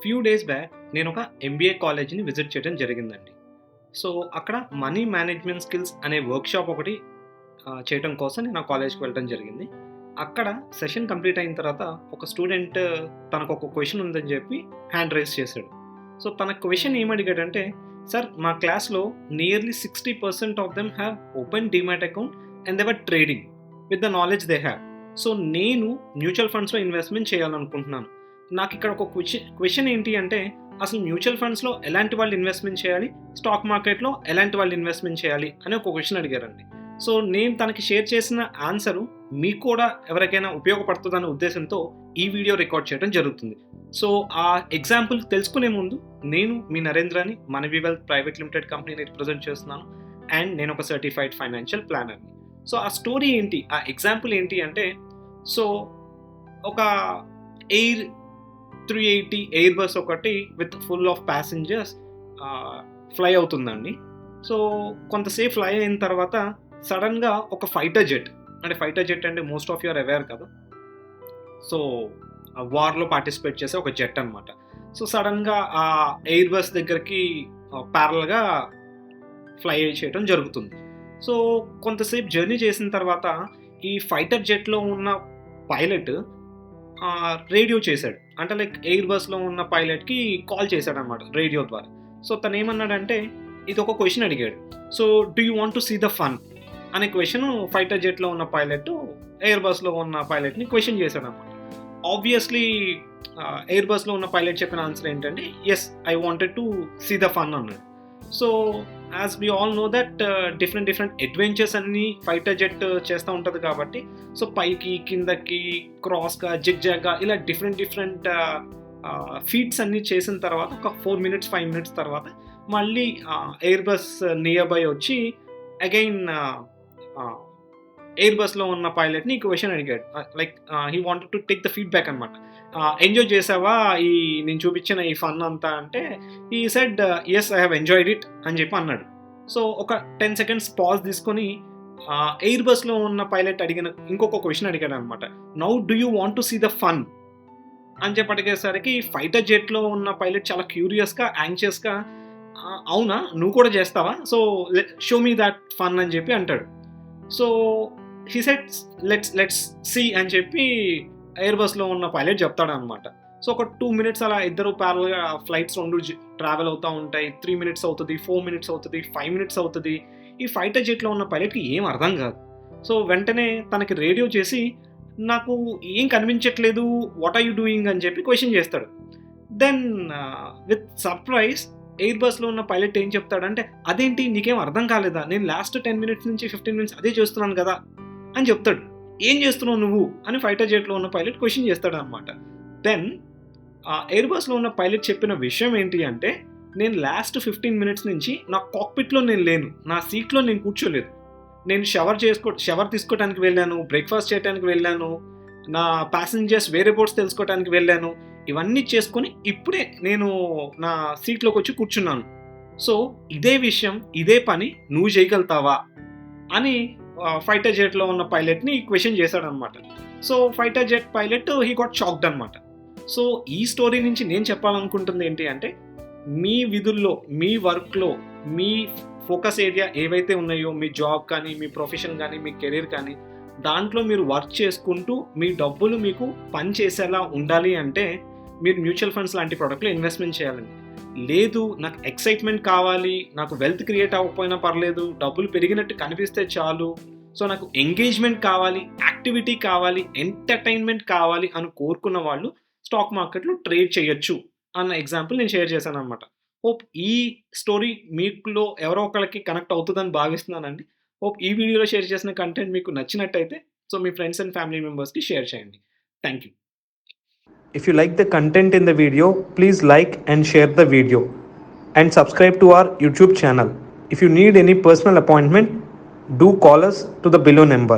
Few days back నేను ఒక MBA కాలేజ్‌ని visit చేయడం జరిగిందండి. సో, అక్కడ మనీ మేనేజ్మెంట్ స్కిల్స్ అనే వర్క్‌షాప్ ఒకటి చేయటం కోసం నేను ఆ కాలేజ్‌కి వెళ్ళడం జరిగింది. అక్కడ సెషన్ కంప్లీట్ అయిన తర్వాత ఒక స్టూడెంట్ తనకొక క్వెషన్ ఉందని చెప్పి హ్యాండ్ రైజ్ చేశాడు. సో, తన క్వెషన్ ఏమడిగాడంటే, "సార్ మా క్లాస్‌లో nearly 60% of them have open demat account and they were trading with the knowledge they have. So, నేను మ్యూచువల్ ఫండ్స్‌లో ఇన్వెస్ట్‌మెంట్ చేయాలనుకుంటున్నాను. నాకిక్కడ ఒక క్వెషన్ ఏంటి అంటే, అసలు మ్యూచువల్ ఫండ్స్‌లో ఎలాంటి వాళ్ళు ఇన్వెస్ట్‌మెంట్ చేయాలి? స్టాక్ మార్కెట్‌లో ఎలాంటి వాళ్ళు ఇన్వెస్ట్‌మెంట్ చేయాలి?" అని ఒక క్వెషన్ అడిగారండి. సో, నేను తనకి షేర్ చేసిన ఆన్సరు మీకు కూడా ఎవరికైనా ఉపయోగపడుతుందనే ఉద్దేశంతో ఈ వీడియో రికార్డ్ చేయడం జరుగుతుంది. సో, ఆ ఎగ్జాంపుల్ తెలుసుకునే ముందు నేను మీ నరేంద్రని మనవి వెల్త్ ప్రైవేట్ లిమిటెడ్ కంపెనీని రిప్రజెంట్ చేస్తున్నాను. అండ్ నేను ఒక సర్టిఫైడ్ ఫైనాన్షియల్ ప్లానర్‌ని. సో, ఆ స్టోరీ ఏంటి? ఆ ఎగ్జాంపుల్ ఏంటి అంటే, సో, ఒక ఎయిర్ 380 ఎయిర్ బస్ ఒకటి with full of passengers fly అవుతుందండి. సో, కొంతసేపు ఫ్లై అయిన తర్వాత సడన్‌గా ఒక ఫైటర్ జెట్ అంటే most of you are aware కదా! సో, వార్‌లో పార్టిసిపేట్ చేసే ఒక జెట్ అనమాట. సో, సడన్‌గా ఆ ఎయిర్ బస్ దగ్గరికి ప్యారలల్‌గా ఫ్లై చేయడం జరుగుతుంది. సో, కొంతసేపు జర్నీ చేసిన తర్వాత ఈ ఫైటర్ జెట్‌లో ఉన్న పైలట్ రేడియో చేశాడు. అంటే లైక్ ఎయిర్ బస్‌లో ఉన్న పైలట్‌కి కాల్ చేశాడనమాట రేడియో ద్వారా. సో, తనేమన్నాడంటే ఇదొక క్వెషన్ అడిగాడు. సో, "do you want to see the fun?" అనే క్వెషన్ ఫైటర్ జెట్‌లో ఉన్న పైలట్ ఎయిర్ బస్‌లో ఉన్న పైలట్‌ని క్వెషన్ చేశాడనమాట. ఆబ్వియస్‌లీ ఎయిర్ బస్‌లో ఉన్న పైలట్ చెప్పిన ఆన్సర్ ఏంటంటే, "yes, I wanted to see the fun" అన్నాడు. So, as we all know that different adventures అన్నీ ఫైటర్ జెట్ చేస్తూ ఉంటది కాబట్టి, సో, పైకి, కిందకి, క్రాస్‌గా, జిగ్‌జాగ్‌గా ఇలా డిఫరెంట్ ఫీట్స్ అన్నీ చేసిన తర్వాత ఒక 4 మినిట్స్, 5 మినిట్స్ తర్వాత మళ్ళీ ఎయిర్ బస్ నియర్ బై వచ్చి అగైన్ ఎయిర్ బస్‌లో ఉన్న పైలట్‌ని క్వెషన్ అడిగాడు. Like he wanted to take the feedback అనమాట. "ఎంజాయ్ చేసావా నేను చూపించిన ఈ ఫన్ అంతా?" అంటే he said, "yes, I have enjoyed it" అని చెప్పి అన్నాడు. సో, ఒక 10 సెకండ్స్ పాజ్ తీసుకొని ఎయిర్ బస్‌లో ఉన్న పైలట్ అడిగిన ఇంకొక క్వెషన్ అడిగాడనమాట. "Now do you want to see the fun?" అని చెప్పి అడిగేసరికి ఫైటర్ జెట్‌లో ఉన్న పైలట్ చాలా క్యూరియస్‌గా, యాంగ్షియస్‌గా, "అవునా? నువ్వు కూడా చేస్తావా? So, show me that fun" అని చెప్పి అంటాడు. So, he said, let's see" అని చెప్పి ఎయిర్ బస్‌లో ఉన్న పైలట్ చెప్తాడనమాట. సో, ఒక 2 మినిట్స్ అలా ఇద్దరు ప్యారలల్‌గా ఫ్లైట్స్ 2 ట్రావెల్ అవుతా ఉంటాయి. 3 మినిట్స్ అవుతది, 4 మినిట్స్ అవుతది, 5 మినిట్స్ అవుతది. ఈ ఫైటర్ జెట్‌లో ఉన్న పైలట్‌కి ఏం అర్థం కాదు. సో, వెంటనే తనకి రేడియో చేసి, "నాకు ఏం కనిపించట్లేదు. What are you doing?" అని చెప్పి క్వెషన్ చేస్తాడు. దెన్ విత్ సర్ప్రైజ్ ఎయిర్ బస్‌లో ఉన్న పైలట్ ఏం చెప్తాడంటే, "అదేంటి నీకేం అర్థం కాలేదా? నేను లాస్ట్ 10 మినిట్స్ నుంచి 15 మినిట్స్ అదే చేస్తున్నాను కదా!" అని చెప్తాడు. "ఏం చేస్తున్నావు నువ్వు?" అని ఫైటర్ జెట్‌లో ఉన్న పైలట్ క్వెషన్ చేస్తాడనమాట. దెన్ ఎయిర్ బస్‌లో ఉన్న పైలట్ చెప్పిన విషయం ఏంటి అంటే, "నేను లాస్ట్ 15 మినిట్స్ నుంచి నా కాక్‌పిట్‌లో నేను లేను. నా సీట్‌లో నేను కూర్చోలేదు. నేను షవర్ తీసుకోవడానికి వెళ్ళాను, బ్రేక్‌ఫాస్ట్ చేయడానికి వెళ్ళాను, నా ప్యాసింజర్స్ వేరే బోర్డ్స్ తెలుసుకోవడానికి వెళ్ళాను. ఇవన్నీ చేసుకొని ఇప్పుడే నేను నా సీట్‌లోకొచ్చి కూర్చున్నాను. సో, ఇదే విషయం, ఇదే పని నువ్వు చేయగలుగుతావా?" అని ఫైటర్ జెట్‌లో ఉన్న పైలట్‌ని క్వెషన్ చేశాడనమాట. So, fighter jet pilot he got shocked అనమాట. సో, ఈ స్టోరీ నుంచి నేను చెప్పాలనుకుంటుంది ఏంటి అంటే, మీ విధుల్లో, మీ వర్క్‌లో, మీ ఫోకస్ ఏరియా ఏవైతే ఉన్నాయో, మీ జాబ్ కానీ, మీ ప్రొఫెషన్ కానీ, మీ కెరీర్ కానీ, దాంట్లో మీరు వర్క్ చేసుకుంటూ మీ డబ్బులు మీకు పని చేసేలా ఉండాలి అంటే, మీరు మ్యూచువల్ ఫండ్స్ లాంటి ప్రొడక్ట్‌లో ఇన్వెస్ట్‌మెంట్ చేయాలండి. లేదు, నాకు ఎక్సైట్‌మెంట్ కావాలి, నాకు వెల్త్ క్రియేట్ అవ్వకపోయినా పర్లేదు, డబ్బులు పెరిగినట్టు కనిపిస్తే చాలు, సో, నాకు ఎంగేజ్‌మెంట్ కావాలి, యాక్టివిటీ కావాలి, ఎంటర్‌టైన్‌మెంట్ కావాలి అని కోరుకున్న వాళ్ళు స్టాక్ మార్కెట్‌లో ట్రేడ్ చేయొచ్చు అన్న ఎగ్జాంపుల్ నేను షేర్ చేశాననమాట. హోప్ ఈ స్టోరీ మీలో ఎవరో ఒకళ్ళకి కనెక్ట్ అవుతదని భావిస్తున్నానండి. హోప్ ఈ వీడియోలో షేర్ చేసిన కంటెంట్ మీకు నచ్చినట్టయితే so, me friends and family మెంబర్స్‌కి షేర్ చేయండి. Thank you. If you like the content in the video, please like and share the video and subscribe to our YouTube channel. If you need any personal appointment, do call us to the below number.